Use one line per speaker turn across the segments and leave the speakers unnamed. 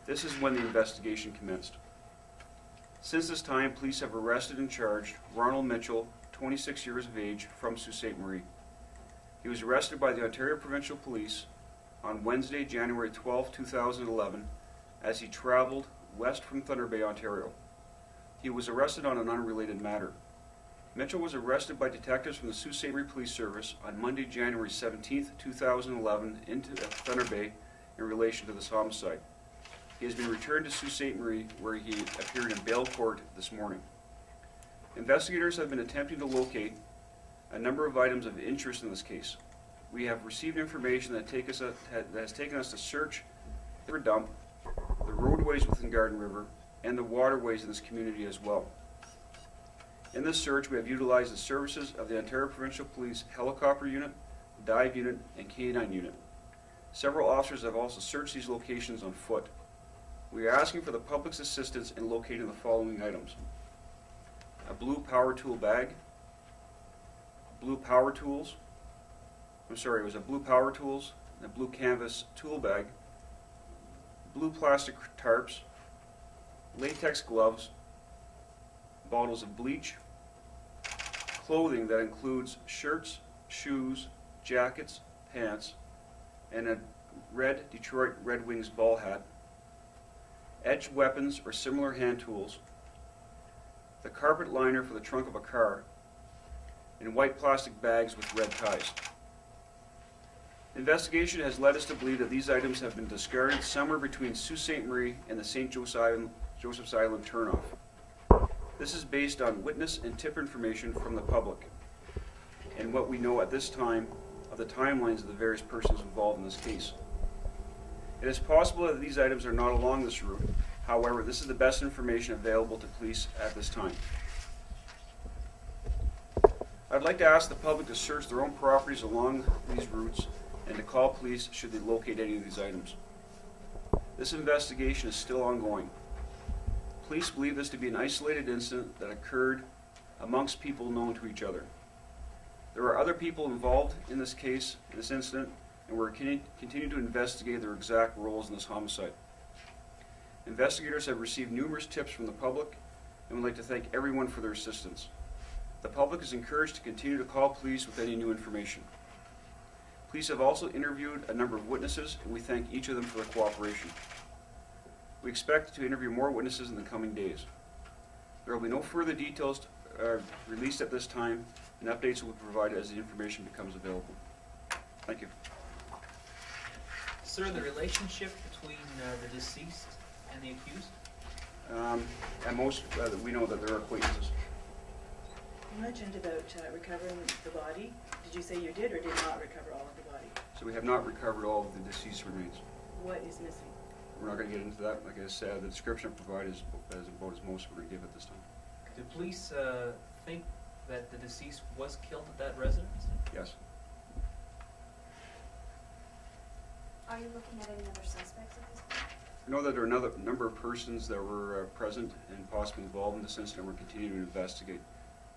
This is when the investigation commenced. Since this time, police have arrested and charged Ronald Mitchell, 26 years of age, from Sault Ste. Marie. He was arrested by the Ontario Provincial Police on Wednesday, January 12, 2011, as he traveled west from Thunder Bay, Ontario. He was arrested on an unrelated matter. Mitchell was arrested by detectives from the Sault Ste. Marie Police Service on Monday, January 17, 2011, into Thunder Bay in relation to this homicide. He has been returned to Sault Ste. Marie, where he appeared in bail court this morning. Investigators have been attempting to locate a number of items of interest in this case. We have received information that has taken us to search the river dump, the roadways within Garden River, and the waterways in this community as well. In this search, we have utilized the services of the Ontario Provincial Police Helicopter Unit, Dive Unit, and K-9 Unit. Several officers have also searched these locations on foot. We are asking for the public's assistance in locating the following items: a blue power tool bag, blue power tools, it was a blue power tools, and a blue canvas tool bag, blue plastic tarps, latex gloves, bottles of bleach, clothing that includes shirts, shoes, jackets, pants, and a red Detroit Red Wings ball hat, edged weapons or similar hand tools, the carpet liner for the trunk of a car, and white plastic bags with red ties. Investigation has led us to believe that these items have been discarded somewhere between Sault Ste. Marie and the St. Joseph's Island turnoff. This is based on witness and tip information from the public and what we know at this time of the timelines of the various persons involved in this case. It is possible that these items are not along this route. However, this is the best information available to police at this time. I'd like to ask the public to search their own properties along these routes and to call police should they locate any of these items. This investigation is still ongoing. Police believe this to be an isolated incident that occurred amongst people known to each other. There are other people involved in this case, in this incident, and we're continuing to investigate their exact roles in this homicide. Investigators have received numerous tips from the public and would like to thank everyone for their assistance. The public is encouraged to continue to call police with any new information. Police have also interviewed a number of witnesses, and we thank each of them for their cooperation. We expect to interview more witnesses in the coming days. There will be no further details released at this time, and updates will be provided as the information becomes available. Thank you.
Sir, the relationship between the deceased and the accused?
At most, we know that they're acquaintances.
You mentioned about recovering the body. Did you say you did or did not recover all of the body?
So we have not recovered all of the deceased remains.
What is missing?
We're not going to get into that. Like I said, the description provided is about as most we're going to give at this time.
Do police think that the deceased was killed at that residence?
Yes.
Are you looking at any other suspects at this point?
We know that there are another number of persons that were present and possibly involved in this incident. We're continuing to investigate,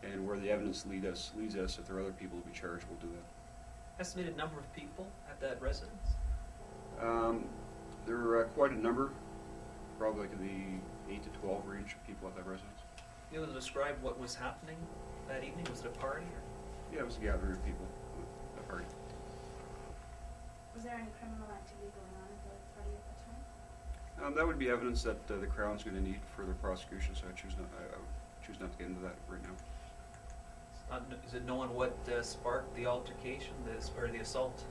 and where the evidence leads us, if there are other people to be charged, we'll do that.
Estimated number of people at that residence?
There are quite a number, probably like in the 8 to 12 range of people at that residence.
You able to describe what was happening that evening? Was it a party? Or?
Yeah, it was a gathering of people, a party.
Was there any criminal activity going on at the party at that time?
That would be evidence that the Crown's going to need further prosecution, so I would choose not to get into that right now.
Is it known what sparked the altercation, or the assault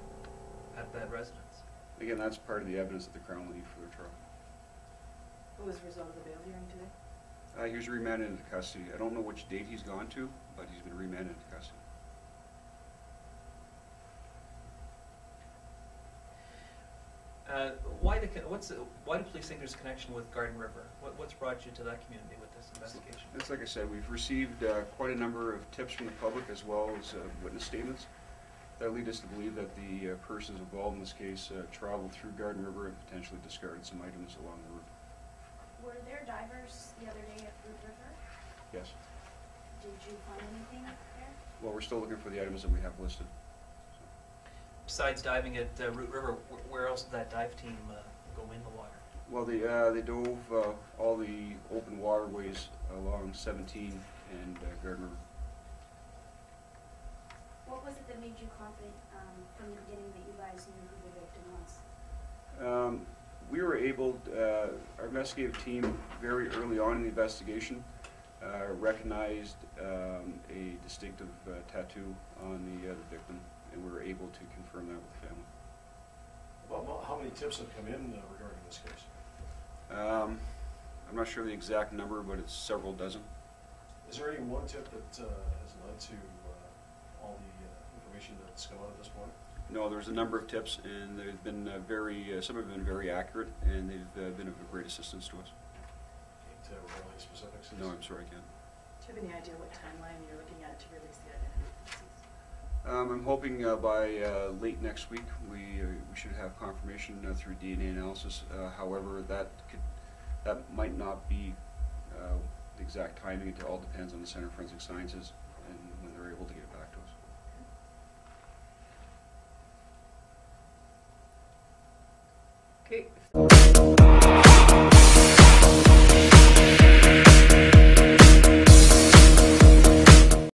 at that residence?
Again, that's part of the evidence that the Crown will need for their trial.
What was the result of the bail hearing today?
He was remanded into custody. I don't know which date he's gone to, but he's been remanded into custody.
Why do police think there's a connection with Garden River? What's brought you to that community with this investigation?
It's like I said, we've received quite a number of tips from the public as well as witness statements that lead us to believe that the persons involved in this case traveled through Garden River and potentially discarded some items along the route.
Were there divers the other day at Root River?
Yes.
Did you find anything there?
Well, we're still looking for the items that we have listed.
Besides diving at Root River, where else did that dive team go in the water?
Well, they dove all the open waterways along 17 and Gardner.
What was it that made you confident from the beginning that you guys knew who the victim was?
We were able, our investigative team, very early on in the investigation, recognized a distinctive tattoo on the victim, and we were able to confirm that with the family.
Well, how many tips have come in regarding this case?
I'm not sure the exact number, but it's several dozen.
Is there any one tip that has led to all the information that's come out at this point?
No, there's a number of tips, and they've been some have been very accurate, and they've been of great assistance to us.
Can't reveal any specifics?
No, I'm sorry, I can't.
Do you have any idea what timeline you're looking at to release the identity of the deceased?
I'm hoping by late next week we should have confirmation through DNA analysis. However, that might not be the exact timing. It all depends on the Center of Forensic Sciences and when they're able to get it back to us.
Okay.